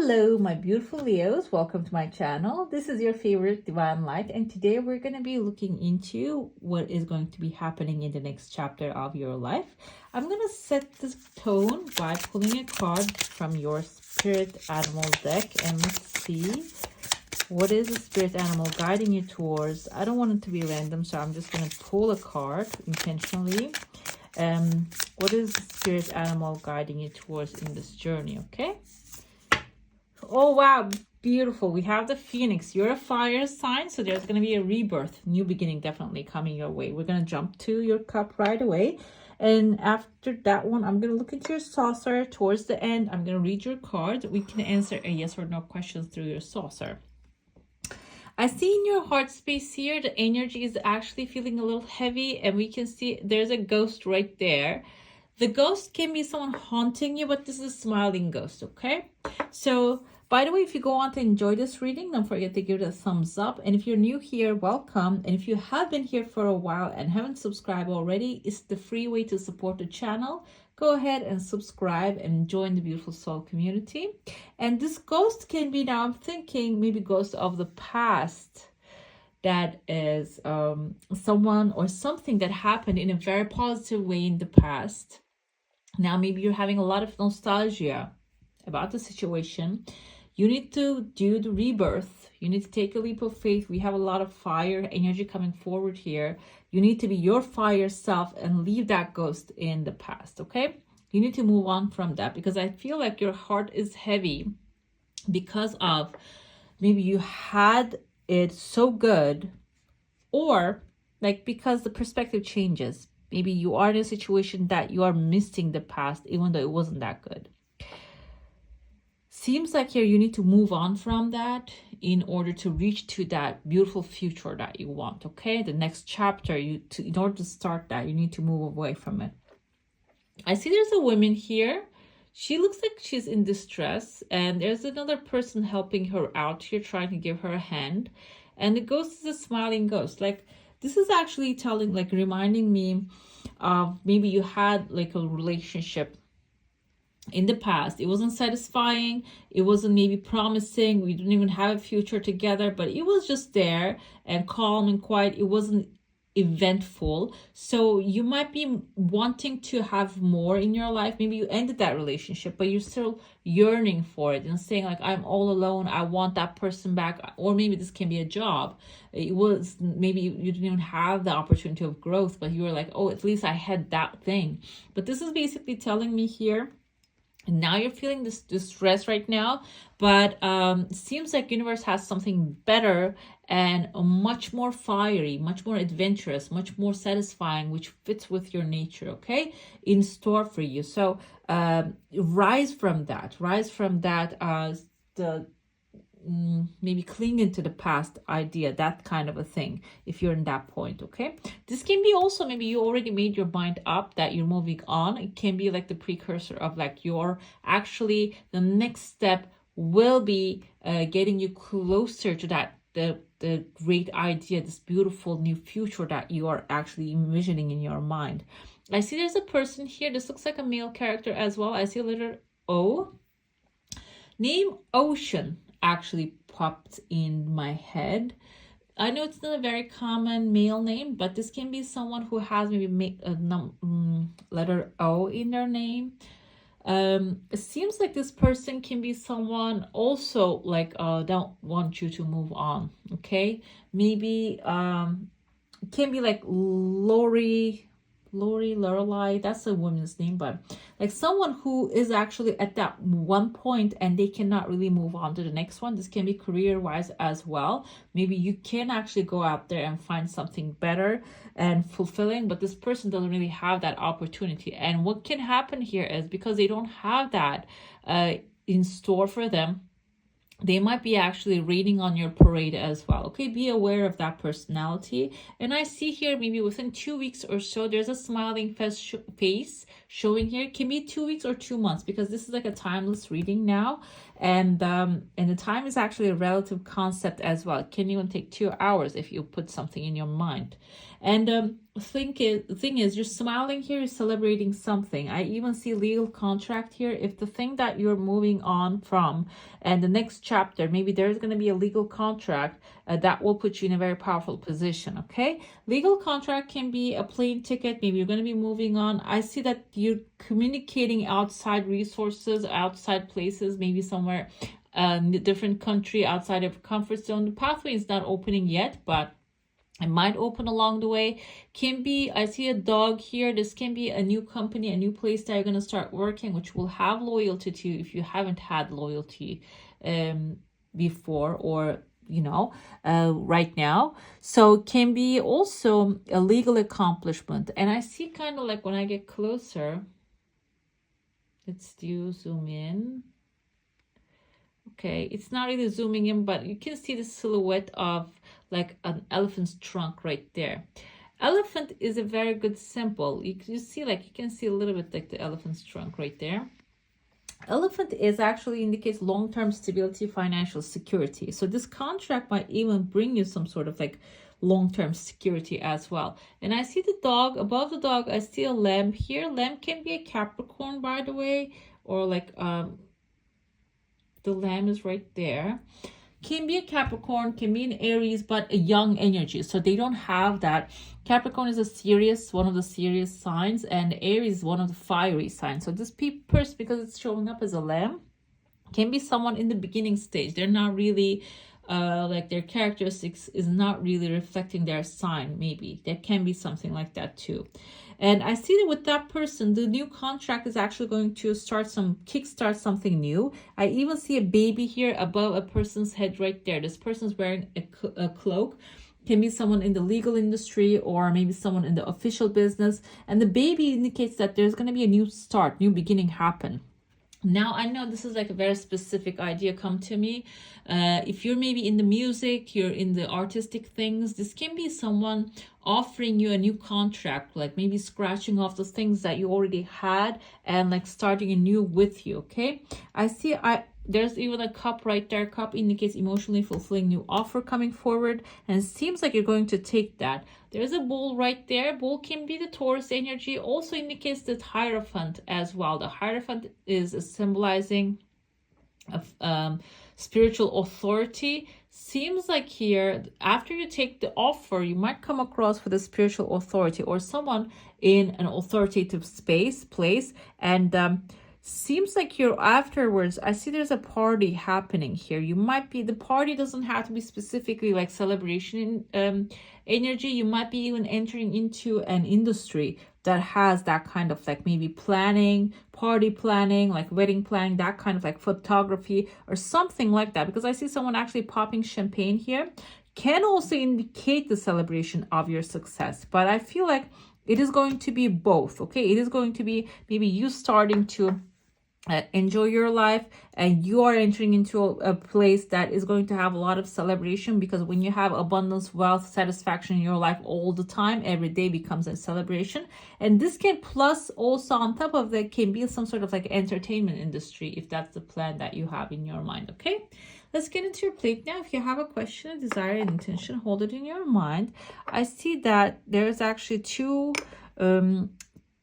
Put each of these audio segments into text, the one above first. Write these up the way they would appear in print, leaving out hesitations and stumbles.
Hello, my beautiful Leos. Welcome to my channel. This is your favorite Divine Light, and today we're going to be looking into what is going to be happening in the next chapter of your life. I'm going to set the tone by pulling a card from your spirit animal deck, and let's see what is the spirit animal guiding you towards. I don't want it to be random, so I'm just going to pull a card intentionally. What is the spirit animal guiding you towards in this journey? Okay. Oh, wow. Beautiful. We have the Phoenix. You're a fire sign, so there's going to be a rebirth, new beginning definitely coming your way. We're going to jump to your cup right away. And after that one, I'm going to look into your saucer towards the end. I'm going to read your card. We can answer a yes or no questions through your saucer. I see in your heart space here, the energy is actually feeling a little heavy, and we can see there's a ghost right there. The ghost can be someone haunting you, but this is a smiling ghost, okay? So, by the way, if you go on to enjoy this reading, don't forget to give it a thumbs up. And if you're new here, welcome. And if you have been here for a while and haven't subscribed already, it's the free way to support the channel. Go ahead and subscribe and join the beautiful soul community. And this ghost can be, now I'm thinking, maybe ghost of the past. That is someone or something that happened in a very positive way in the past. Now, maybe you're having a lot of nostalgia about the situation. You need to do the rebirth. You need to take a leap of faith. We have a lot of fire energy coming forward here. You need to be your fire self and leave that ghost in the past, okay? You need to move on from that, because I feel like your heart is heavy because of maybe you had it so good, or like because the perspective changes. Maybe you are in a situation that you are missing the past, even though it wasn't that good. Seems like here you need to move on from that in order to reach to that beautiful future that you want, okay? The next chapter, in order to start that, you need to move away from it. I see there's a woman here. She looks like she's in distress, and there's another person helping her out here, trying to give her a hand. And the ghost is a smiling ghost. Like, this is actually telling, like, reminding me of maybe you had like a relationship in the past. It wasn't satisfying. It wasn't maybe promising. We didn't even have a future together, but it was just there and calm and quiet. It wasn't eventful. So you might be wanting to have more in your life. Maybe you ended that relationship, but you're still yearning for it and saying like, I'm all alone, I want that person back. Or maybe this can be a job. It was maybe you didn't even have the opportunity of growth, but you were like, oh, at least I had that thing. But this is basically telling me here, and now you're feeling this distress right now, but it seems like universe has something better and much more fiery, much more adventurous, much more satisfying, which fits with your nature, okay, in store for you. So rise from that, maybe clinging to the past idea, that kind of a thing, if you're in that point, okay? This can be also, maybe you already made your mind up that you're moving on. It can be like the precursor of like you're actually, the next step will be getting you closer to that, the great idea, this beautiful new future that you are actually envisioning in your mind. I see there's a person here. This looks like a male character as well. I see a letter O. Name Ocean actually popped in my head. I know it's not a very common male name, but this can be someone who has maybe letter O in their name. It seems like this person can be someone also like don't want you to move on, okay? Maybe it can be like Lorelei, that's a woman's name, but like someone who is actually at that one point and they cannot really move on to the next one. This can be career-wise as well. Maybe you can actually go out there and find something better and fulfilling, but this person doesn't really have that opportunity. And what can happen here is because they don't have that in store for them, they might be actually raining on your parade as well, okay? Be aware of that personality. And I see here maybe within 2 weeks or so, there's a smiling face showing here. It can be 2 weeks or 2 months, because this is like a timeless reading now. And the time is actually a relative concept as well. It can even take 2 hours if you put something in your mind. And thing is you're smiling here, you're celebrating something. I even see legal contract here. If the thing that you're moving on from and the next chapter, maybe there's going to be a legal contract that will put you in a very powerful position. Okay, legal contract can be a plane ticket. Maybe you're going to be moving on. I see that you're communicating outside resources, outside places, maybe somewhere different country, outside of comfort zone. The pathway is not opening yet, but it might open along the way. Can be, I see a dog here. This can be a new company, a new place that you're going to start working, which will have loyalty to you if you haven't had loyalty before, or right now. So can be also a legal accomplishment. And I see kind of like when I get closer, let's zoom in. Okay, it's not really zooming in, but you can see the silhouette of like an elephant's trunk right there. Elephant is a very good symbol. You see, like, you can see a little bit like the elephant's trunk right there. Elephant is actually indicates long-term stability, financial security. So this contract might even bring you some sort of like long-term security as well. And I see the dog. Above the dog, I see a lamb here. Lamb can be a Capricorn, by the way, or like the lamb is right there. Can be a Capricorn, can be an Aries, but a young energy. So they don't have that. Capricorn is one of the serious signs, and Aries is one of the fiery signs. So this person, because it's showing up as a lamb, can be someone in the beginning stage. They're not really like their characteristics is not really reflecting their sign. Maybe there can be something like that too. And I see that with that person, the new contract is actually going to kickstart something new. I even see a baby here above a person's head right there. This person's wearing a cloak. Can be someone in the legal industry or maybe someone in the official business. And the baby indicates that there's going to be a new start, new beginning happen. Now, I know this is like a very specific idea come to me. If you're maybe in the music, you're in the artistic things, this can be someone offering you a new contract, like maybe scratching off the things that you already had and like starting a new with you, okay? I see there's even a cup right there. Cup indicates emotionally fulfilling new offer coming forward, and it seems like you're going to take that. There's a bull right there. Bull can be the Taurus energy. Also indicates the Hierophant as well. The Hierophant is symbolizing of spiritual authority. Seems like here, after you take the offer, you might come across with a spiritual authority or someone in an authoritative place, and seems like you're afterwards. I see there's a party happening here. You might be, the party doesn't have to be specifically like celebration energy. You might be even entering into an industry that has that kind of like maybe planning, party planning, like wedding planning, that kind of like photography or something like that. Because I see someone actually popping champagne here. Can also indicate the celebration of your success. But I feel like it is going to be both, okay? It is going to be maybe you starting to enjoy your life, and you are entering into a place that is going to have a lot of celebration, because when you have abundance, wealth, satisfaction in your life all the time, every day becomes a celebration. And this can, plus also on top of that, can be some sort of like entertainment industry, if that's the plan that you have in your mind. Okay, let's get into your plate now. If you have a question, a desire, an intention, hold it in your mind. I see that there's actually two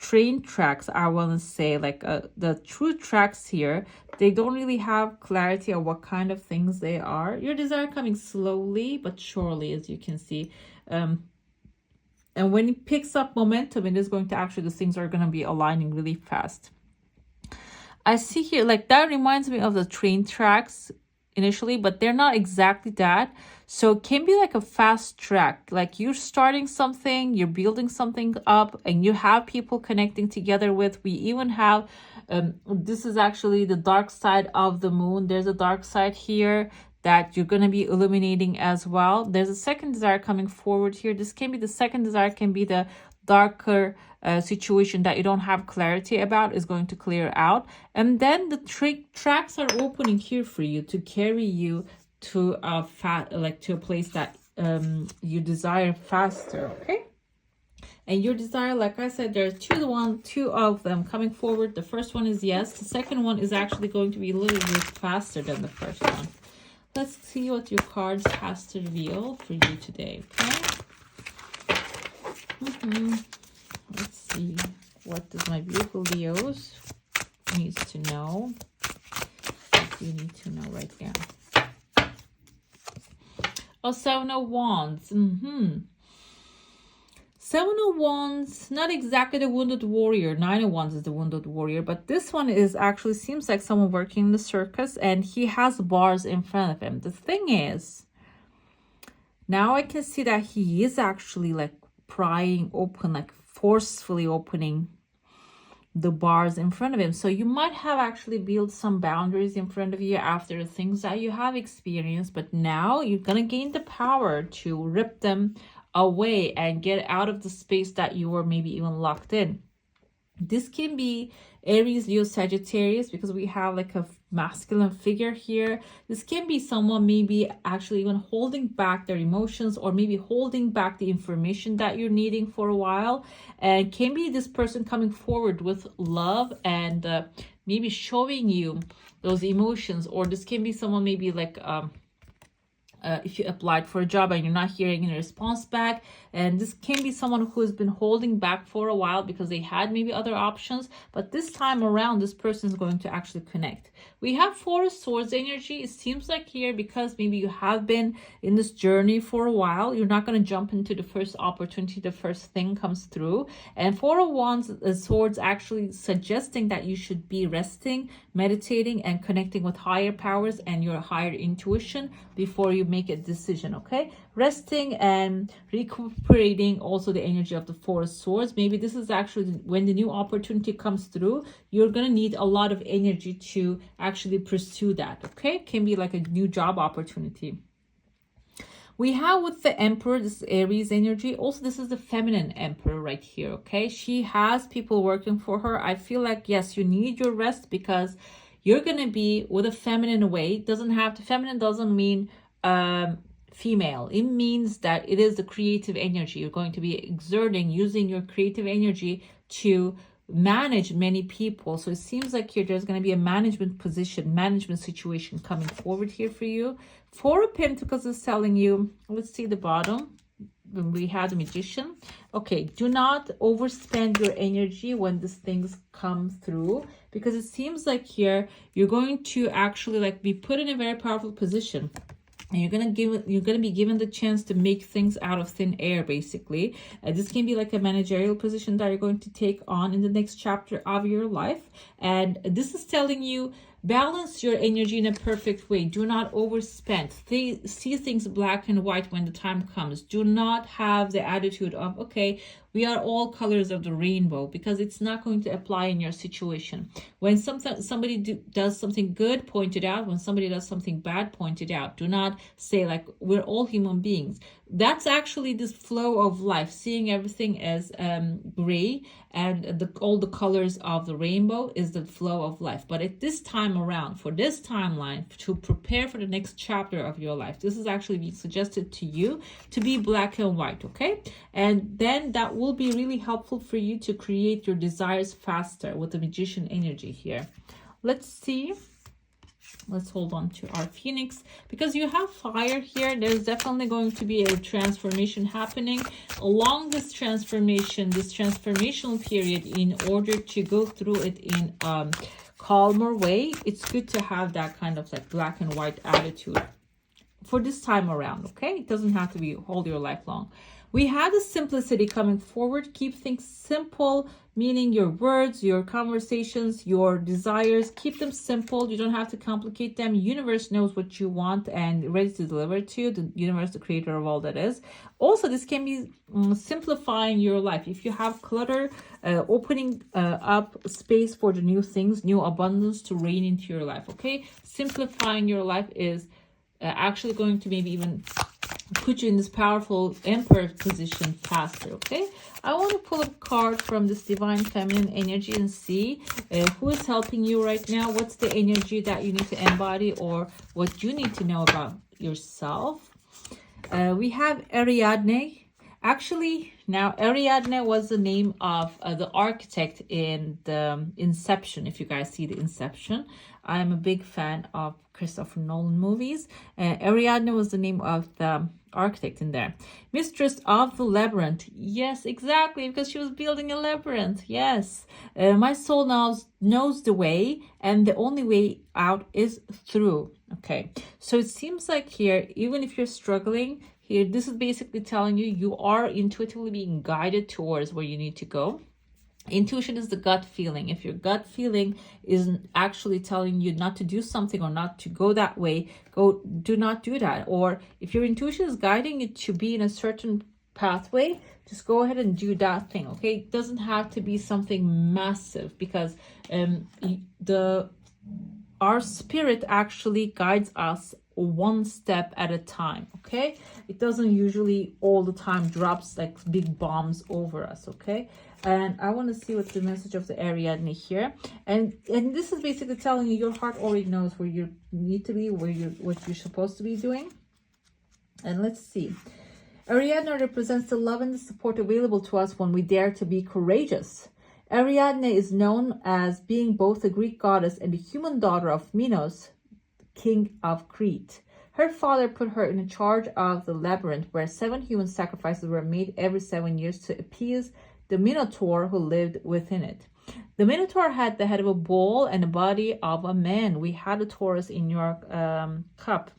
train tracks, I want to say, like the true tracks here. They don't really have clarity on what kind of things they are. Your desire coming slowly but surely, as you can see, and when it picks up momentum, it is going to actually, the things are going to be aligning really fast. I see here, like, that reminds me of the train tracks initially, but they're not exactly that. So it can be like a fast track, like you're starting something, you're building something up, and you have people connecting together with. We even have this is actually the dark side of the moon. There's a dark side here that you're going to be illuminating as well. There's a second desire coming forward here. This can be the second desire, can be the darker situation that you don't have clarity about, is going to clear out. And then the tracks are opening here for you to carry you to a to a place that you desire faster. Okay, and your desire, like I said, there are two of them coming forward. The first one is yes. The second one is actually going to be a little bit faster than the first one. Let's see what your cards has to reveal for you today. Okay, Let's see. What does my beautiful Leos needs to know? What do you need to know right now? Oh, Seven of Wands. Seven of Wands, not exactly the Wounded Warrior. Nine of Wands is the Wounded Warrior, but this one is actually seems like someone working in the circus, and he has bars in front of him. The thing is, now I can see that he is actually like prying open, like forcefully opening the bars in front of him. So you might have actually built some boundaries in front of you after the things that you have experienced, but now you're gonna gain the power to rip them away and get out of the space that you were maybe even locked in. This can be Aries, Leo, Sagittarius, because we have like a masculine figure here. This can be someone maybe actually even holding back their emotions, or maybe holding back the information that you're needing for a while. And can be this person coming forward with love and maybe showing you those emotions. Or this can be someone maybe like if you applied for a job and you're not hearing any response back, and this can be someone who has been holding back for a while because they had maybe other options, but this time around this person is going to actually connect. We have Four of Swords energy. It seems like here, because maybe you have been in this journey for a while, you're not going to jump into the first opportunity, the first thing comes through. And Four of Wands, Swords actually suggesting that you should be resting, meditating, and connecting with higher powers and your higher intuition before you make a decision. Okay, resting and recuperating also the energy of the Four of Swords. Maybe this is actually when the new opportunity comes through, you're gonna need a lot of energy to actually pursue that. Okay, can be like a new job opportunity. We have with the Emperor, this Aries energy. Also, this is the feminine Emperor right here. Okay, she has people working for her. I feel like, yes, you need your rest because you're gonna be with a feminine way. Doesn't have to, feminine doesn't mean female. It means that it is the creative energy. You're going to be exerting, using your creative energy to manage many people. So it seems like here there's going to be a management position, management situation coming forward here for you. Four of Pentacles is telling you, let's see the bottom. When we had the Magician. Okay, do not overspend your energy when these things come through, because it seems like here you're going to actually like be put in a very powerful position. And you're gonna be given the chance to make things out of thin air, basically. This can be like a managerial position that you're going to take on in the next chapter of your life. And this is telling you, balance your energy in a perfect way. Do not overspend. See things black and white when the time comes. Do not have the attitude of, okay, we are all colors of the rainbow, because it's not going to apply in your situation. When somebody does something good, point it out. When somebody does something bad, point it out. Do not say like, we're all human beings. That's actually this flow of life, seeing everything as gray, and all the colors of the rainbow is the flow of life. But at this time around, for this timeline, to prepare for the next chapter of your life, this is actually being suggested to you to be black and white. Okay, and then that will be really helpful for you to create your desires faster with the Magician energy here. Let's see. Let's hold on to our Phoenix, because you have fire here. There's definitely going to be a transformation happening along this transformation, this transformational period. In order to go through it in calmer way, it's good to have that kind of like black and white attitude for this time around. Okay, it doesn't have to be all your life long. We had the simplicity coming forward. Keep things simple, meaning your words, your conversations, your desires, keep them simple. You don't have to complicate them. Universe knows what you want and ready to deliver to you. The universe, the creator of all that is. Also, this can be simplifying your life. If you have clutter, opening up space for the new things, new abundance to reign into your life. Okay, simplifying your life is actually going to maybe even put you in this powerful Emperor position faster. Okay, I want to pull a card from this divine feminine energy and see who is helping you right now. What's the energy that you need to embody, or what you need to know about yourself. We have Ariadne. Actually, now Ariadne was the name of the architect in the Inception. If you guys see the Inception, I'm a big fan of Christopher Nolan movies. Ariadne was the name of the architect in there. Mistress of the labyrinth. Yes, exactly, because she was building a labyrinth. Yes. My soul knows the way, and the only way out is through. Okay. So it seems like here, even if you're struggling, here, this is basically telling you you are intuitively being guided towards where you need to go. Intuition is the gut feeling. If your gut feeling is actually telling you not to do something or not to go that way, do not do that. Or if your intuition is guiding you to be in a certain pathway, just go ahead and do that thing. Okay, it doesn't have to be something massive, because our spirit actually guides us one step at a time. Okay, it doesn't usually all the time drops like big bombs over us. Okay, and I want to see what's the message of the Ariadne here, and this is basically telling you your heart already knows where you need to be, what you're supposed to be doing. And let's see, Ariadne represents the love and the support available to us when we dare to be courageous. Ariadne is known as being both a Greek goddess and a human daughter of Minos, king of Crete. Her father put her in charge of the labyrinth, where 7 human sacrifices were made every 7 years to appease the Minotaur who lived within it. The Minotaur had the head of a bull and the body of a man. We had a Taurus in your cup.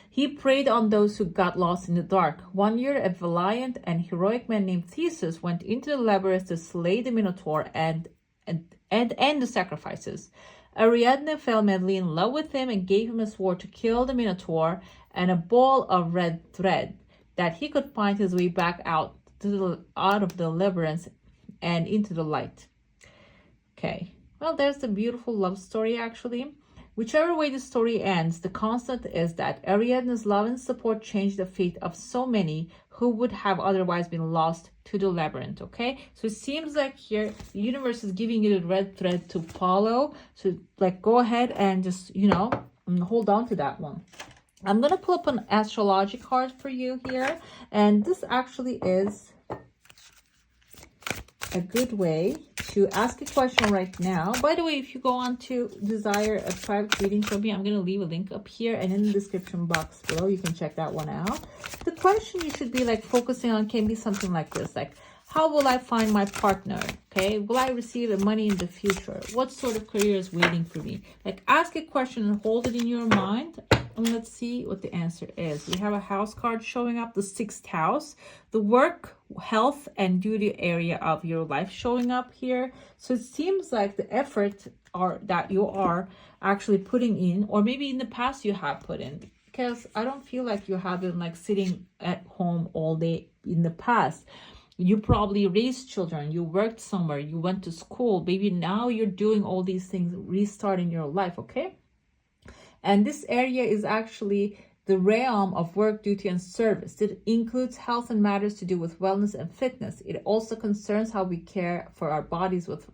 He preyed on those who got lost in the dark. One year, a valiant and heroic man named Theseus went into the labyrinth to slay the Minotaur and end the sacrifices. Ariadne fell madly in love with him and gave him a sword to kill the Minotaur and a ball of red thread, that he could find his way back out of the labyrinth and into the light. Okay, well, there's a beautiful love story actually. Whichever way the story ends, the constant is that Ariadne's love and support changed the fate of so many who would have otherwise been lost to the labyrinth. Okay, so it seems like here the universe is giving you the red thread to follow. So like, go ahead and just, hold on to that one. I'm gonna pull up an astrology card for you here, and this actually is a good way to ask a question right now. By the way, if you go on to desire a private reading from me, I'm going to leave a link up here and in the description box below. You can check that one out. The question you should be like focusing on can be something like this, like, how will I find my partner? Okay, will I receive money in the future? What sort of career is waiting for me? Like, ask a question and hold it in your mind, and let's see what the answer is. We have a house card showing up, the 6th house, the work, health, and duty area of your life showing up here. So it seems like the effort that you are actually putting in, or maybe in the past you have put in, because I don't feel like you have been like sitting at home all day in the past. You probably raised children, you worked somewhere, you went to school. Maybe now you're doing all these things, restarting your life, okay? And this area is actually the realm of work, duty, and service. It includes health and matters to do with wellness and fitness. It also concerns how we care for our bodies with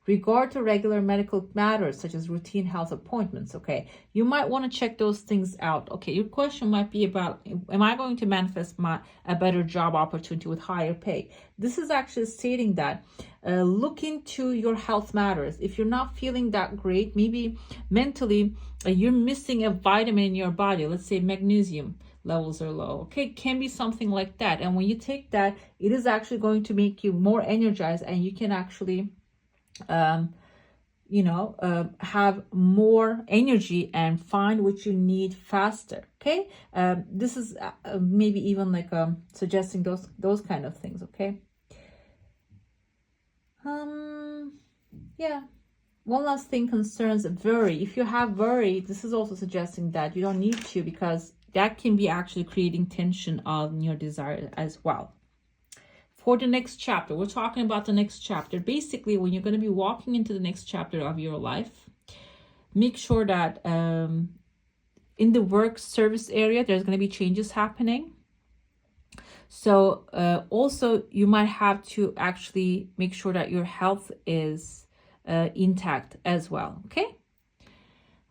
regard to regular medical matters such as routine health appointments. Okay, you might want to check those things out. Okay, your question might be about, am I going to manifest a better job opportunity with higher pay? This is actually stating that look into your health matters. If you're not feeling that great, maybe mentally you're missing a vitamin in your body. Let's say magnesium levels are low. Okay, it can be something like that. And when you take that, it is actually going to make you more energized, and you can actually have more energy and find what you need faster. Okay, this is maybe even like suggesting those kind of things. Okay, yeah. One last thing concerns worry. If you have worry, this is also suggesting that you don't need to, because that can be actually creating tension on your desire as well. For the next chapter, we're talking about the next chapter. Basically, when you're going to be walking into the next chapter of your life, make sure that in the work service area, there's going to be changes happening. So also, you might have to actually make sure that your health is intact as well. Okay.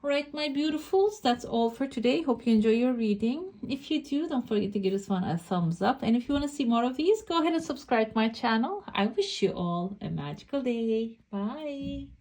All right, my beautifuls, that's all for today. Hope you enjoy your reading. If you do, don't forget to give this one a thumbs up. And if you want to see more of these, go ahead and subscribe to my channel. I wish you all a magical day. Bye.